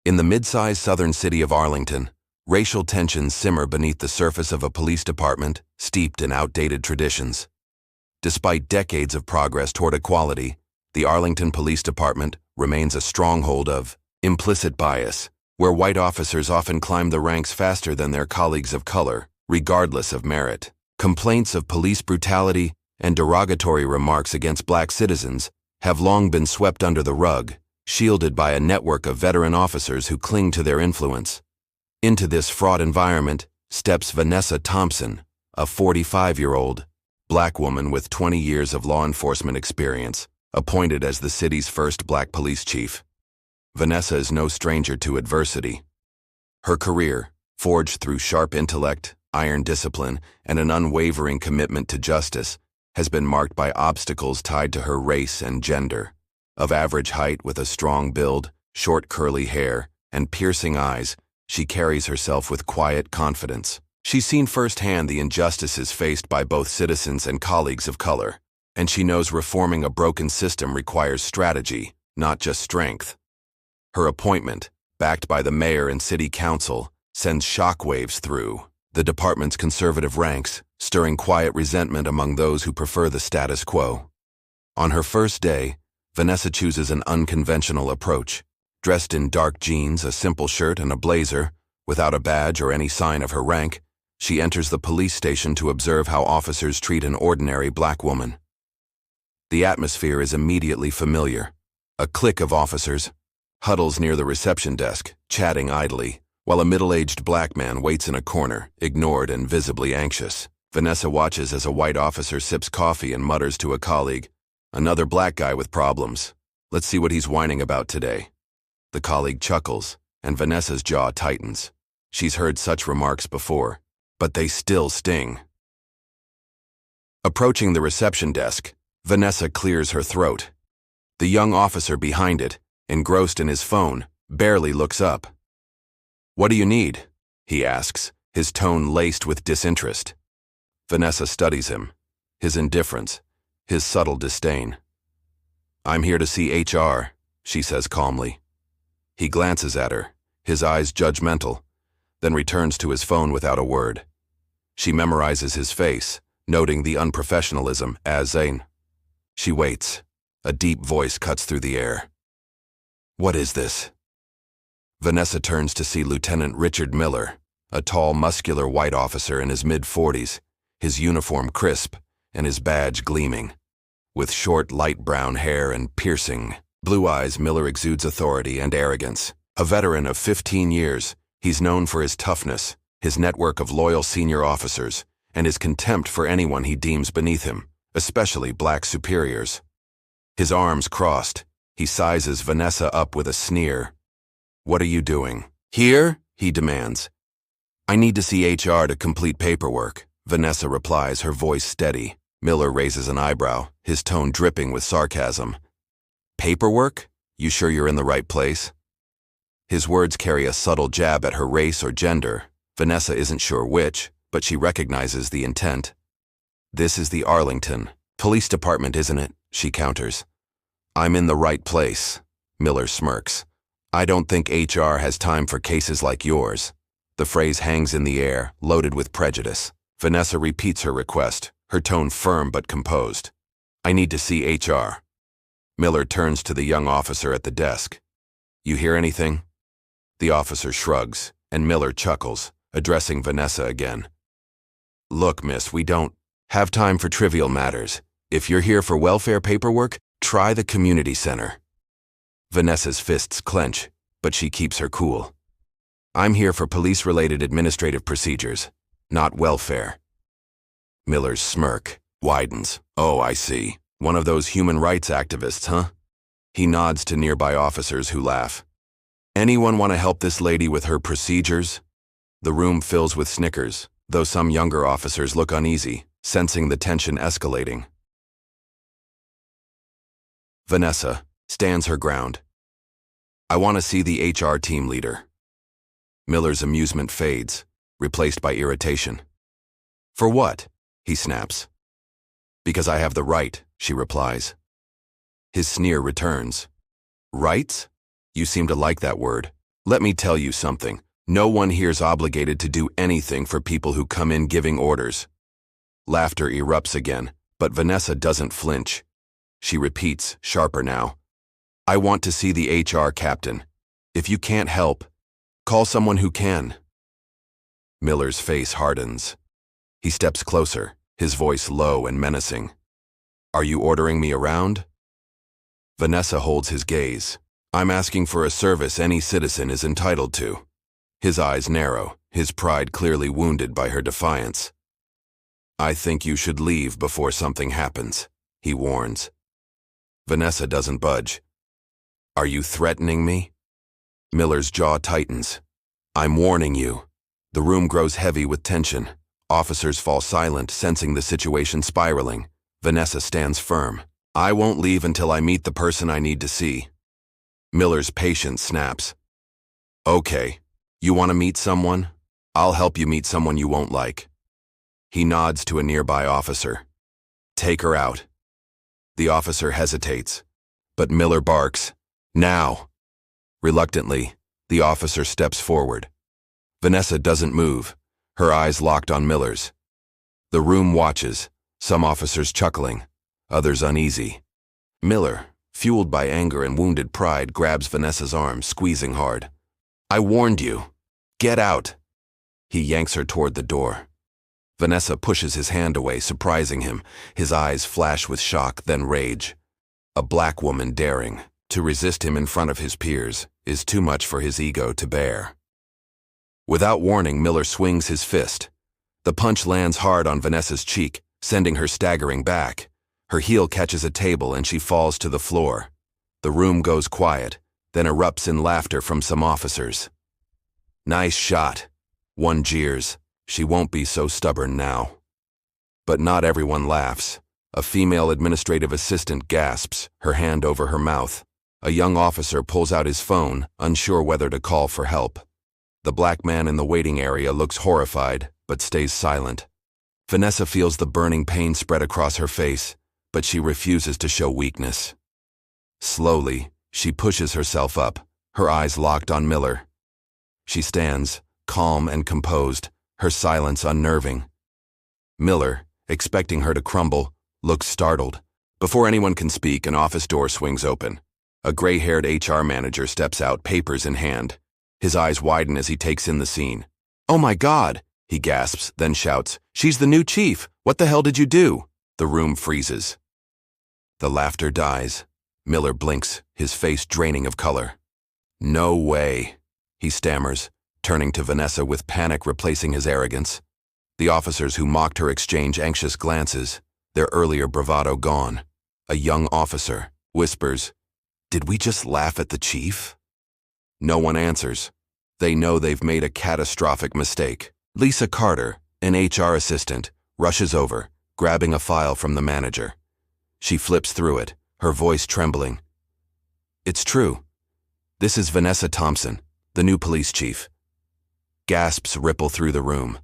In the mid-sized southern city of Arlington, racial tensions simmer beneath the surface of a police department steeped in outdated traditions. Despite decades of progress toward equality, the Arlington Police Department remains a stronghold of implicit bias, where white officers often climb the ranks faster than their colleagues of color, regardless of merit. Complaints of police brutality and derogatory remarks against black citizens have long been swept under the rug, shielded by a network of veteran officers who cling to their influence. Into this fraught environment steps Vanessa Thompson, a 45-year-old black woman with 20 years of law enforcement experience, appointed as the city's first black police chief. Vanessa is no stranger to adversity. Her career, forged through sharp intellect, iron discipline, and an unwavering commitment to justice, has been marked by obstacles tied to her race and gender. Of average height with a strong build, short curly hair, and piercing eyes, she carries herself with quiet confidence. She's seen firsthand the injustices faced by both citizens and colleagues of color, and she knows reforming a broken system requires strategy, not just strength. Her appointment, backed by the mayor and city council, sends shockwaves through the department's conservative ranks, stirring quiet resentment among those who prefer the status quo. On her first day, Vanessa chooses an unconventional approach. Dressed in dark jeans, a simple shirt, and a blazer, without a badge or any sign of her rank, she enters the police station to observe how officers treat an ordinary black woman. The atmosphere is immediately familiar. A clique of officers huddles near the reception desk, chatting idly, while a middle-aged black man waits in a corner, ignored and visibly anxious. Vanessa watches as a white officer sips coffee and mutters to a colleague, "Another black guy with problems. Let's see what he's whining about today." The colleague chuckles, and Vanessa's jaw tightens. She's heard such remarks before, but they still sting. Approaching the reception desk, Vanessa clears her throat. The young officer behind it, engrossed in his phone, barely looks up. "What do you need?" he asks, his tone laced with disinterest. Vanessa studies him, his indifference, his subtle disdain. "I'm here to see HR," she says calmly. He glances at her, his eyes judgmental, then returns to his phone without a word. She memorizes his face, noting the unprofessionalism as Zane. She waits. A deep voice cuts through the air. "What is this?" Vanessa turns to see Lieutenant Richard Miller, a tall, muscular white officer in his mid-40s, his uniform crisp and his badge gleaming. With short, light brown hair and piercing blue eyes, Miller exudes authority and arrogance. A veteran of 15 years, he's known for his toughness, his network of loyal senior officers, and his contempt for anyone he deems beneath him, especially black superiors. His arms crossed, he sizes Vanessa up with a sneer. "What are you doing?" "Here?" he demands. "I need to see HR to complete paperwork," Vanessa replies, her voice steady. Miller raises an eyebrow, his tone dripping with sarcasm. "Paperwork? You sure you're in the right place?" His words carry a subtle jab at her race or gender. Vanessa isn't sure which, but she recognizes the intent. "This is the Arlington Police Department, isn't it?" she counters. "I'm in the right place," Miller smirks. "I don't think HR has time for cases like yours." The phrase hangs in the air, loaded with prejudice. Vanessa repeats her request, her tone firm but composed. "I need to see HR." Miller turns to the young officer at the desk. "You hear anything?" The officer shrugs, and Miller chuckles, addressing Vanessa again. "Look, miss, we don't have time for trivial matters. If you're here for welfare paperwork, try the community center." Vanessa's fists clench, but she keeps her cool. "I'm here for police-related administrative procedures, not welfare." Miller's smirk widens. "Oh, I see. One of those human rights activists, huh?" He nods to nearby officers who laugh. "Anyone want to help this lady with her procedures?" The room fills with snickers, though some younger officers look uneasy, sensing the tension escalating. Vanessa stands her ground. "I want to see the HR team leader." Miller's amusement fades, replaced by irritation. "For what?" he snaps. "Because I have the right," she replies. His sneer returns. "Rights? You seem to like that word." Let me tell you something. No one here's obligated to do anything for people who come in giving orders. Laughter erupts again, but Vanessa doesn't flinch. She repeats, sharper now. I want to see the HR captain. If you can't help, call someone who can. Miller's face hardens. He steps closer, his voice low and menacing. Are you ordering me around? Vanessa holds his gaze. I'm asking for a service any citizen is entitled to. His eyes narrow, his pride clearly wounded by her defiance. I think you should leave before something happens, he warns. Vanessa doesn't budge. Are you threatening me? Miller's jaw tightens. I'm warning you. The room grows heavy with tension. Officers fall silent, sensing the situation spiraling. Vanessa stands firm. I won't leave until I meet the person I need to see. Miller's patience snaps. Okay, you want to meet someone? I'll help you meet someone you won't like. He nods to a nearby officer. Take her out. The officer hesitates, but Miller barks, now. Reluctantly, the officer steps forward. Vanessa doesn't move, her eyes locked on Miller's. The room watches, some officers chuckling, others uneasy. Miller, fueled by anger and wounded pride, grabs Vanessa's arm, squeezing hard. I warned you. Get out. He yanks her toward the door. Vanessa pushes his hand away, surprising him. His eyes flash with shock, then rage. A black woman daring to resist him in front of his peers is too much for his ego to bear. Without warning, Miller swings his fist. The punch lands hard on Vanessa's cheek, sending her staggering back. Her heel catches a table and she falls to the floor. The room goes quiet, then erupts in laughter from some officers. Nice shot. One jeers. She won't be so stubborn now. But not everyone laughs. A female administrative assistant gasps, her hand over her mouth. A young officer pulls out his phone, unsure whether to call for help. The black man in the waiting area looks horrified, but stays silent. Vanessa feels the burning pain spread across her face, but she refuses to show weakness. Slowly, she pushes herself up, her eyes locked on Miller. She stands, calm and composed, her silence unnerving. Miller, expecting her to crumble, looks startled. Before anyone can speak, an office door swings open. A gray-haired HR manager steps out, papers in hand. His eyes widen as he takes in the scene. Oh my God, he gasps, then shouts, she's the new chief. What the hell did you do? The room freezes. The laughter dies. Miller blinks, his face draining of color. No way, he stammers, turning to Vanessa with panic replacing his arrogance. The officers who mocked her exchange anxious glances, their earlier bravado gone. A young officer whispers, did we just laugh at the chief? No one answers. They know they've made a catastrophic mistake. Lisa Carter, an HR assistant, rushes over, grabbing a file from the manager. She flips through it, her voice trembling. It's true. This is Vanessa Thompson, the new police chief. Gasps ripple through the room.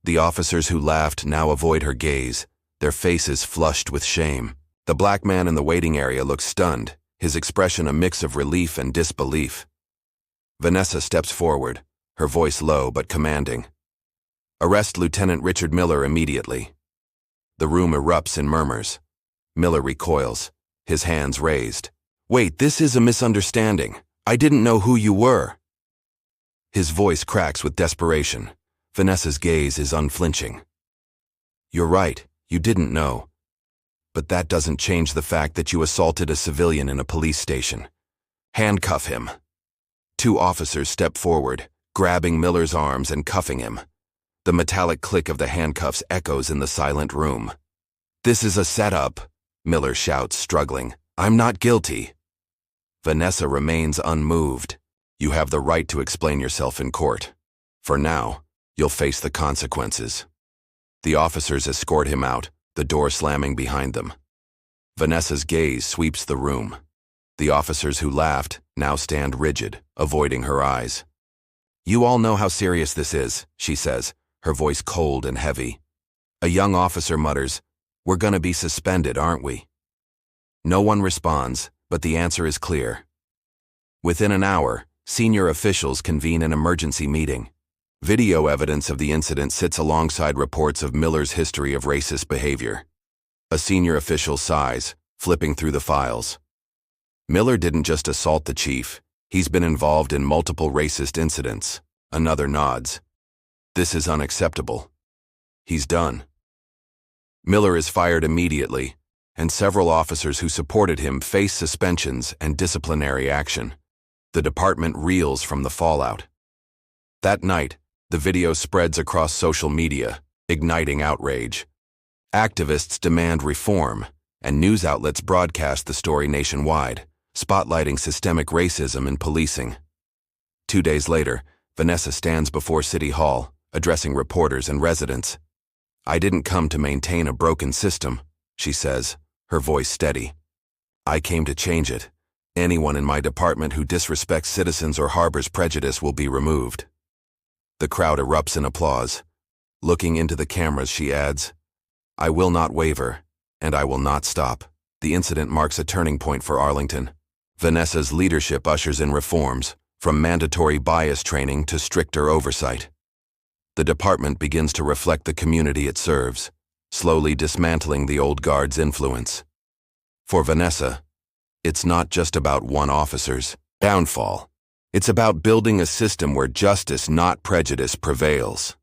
The officers who laughed now avoid her gaze, their faces flushed with shame. The black man in the waiting area looks stunned, his expression a mix of relief and disbelief. Vanessa steps forward, her voice low but commanding. Arrest Lieutenant Richard Miller immediately. The room erupts in murmurs. Miller recoils, his hands raised. Wait, this is a misunderstanding. I didn't know who you were. His voice cracks with desperation. Vanessa's gaze is unflinching. You're right, you didn't know. But that doesn't change the fact that you assaulted a civilian in a police station. Handcuff him. Two officers step forward, grabbing Miller's arms and cuffing him. The metallic click of the handcuffs echoes in the silent room. This is a setup, Miller shouts, struggling. I'm not guilty. Vanessa remains unmoved. You have the right to explain yourself in court. For now, you'll face the consequences. The officers escort him out, the door slamming behind them. Vanessa's gaze sweeps the room. The officers who laughed now stand rigid, avoiding her eyes. You all know how serious this is, she says, her voice cold and heavy. A young officer mutters, we're gonna be suspended, aren't we? No one responds, but the answer is clear. Within an hour, Senior officials convene an emergency meeting. Video evidence of the incident sits alongside reports of Miller's history of racist behavior. A senior official sighs, flipping through the files. Miller didn't just assault the chief, he's been involved in multiple racist incidents. Another nods. This is unacceptable. He's done. Miller is fired immediately, and several officers who supported him face suspensions and disciplinary action. The department reels from the fallout. That night, the video spreads across social media, igniting outrage. Activists demand reform, and news outlets broadcast the story nationwide, spotlighting systemic racism in policing. 2 days later, Vanessa stands before City Hall, addressing reporters and residents. "I didn't come to maintain a broken system," she says, her voice steady. "I came to change it. Anyone in my department who disrespects citizens or harbors prejudice will be removed." The crowd erupts in applause. Looking into the cameras, she adds, "I will not waver, and I will not stop." The incident marks a turning point for Arlington. Vanessa's leadership ushers in reforms, from mandatory bias training to stricter oversight. The department begins to reflect the community it serves, slowly dismantling the old guard's influence. For Vanessa, it's not just about one officer's downfall. It's about building a system where justice, not prejudice, prevails.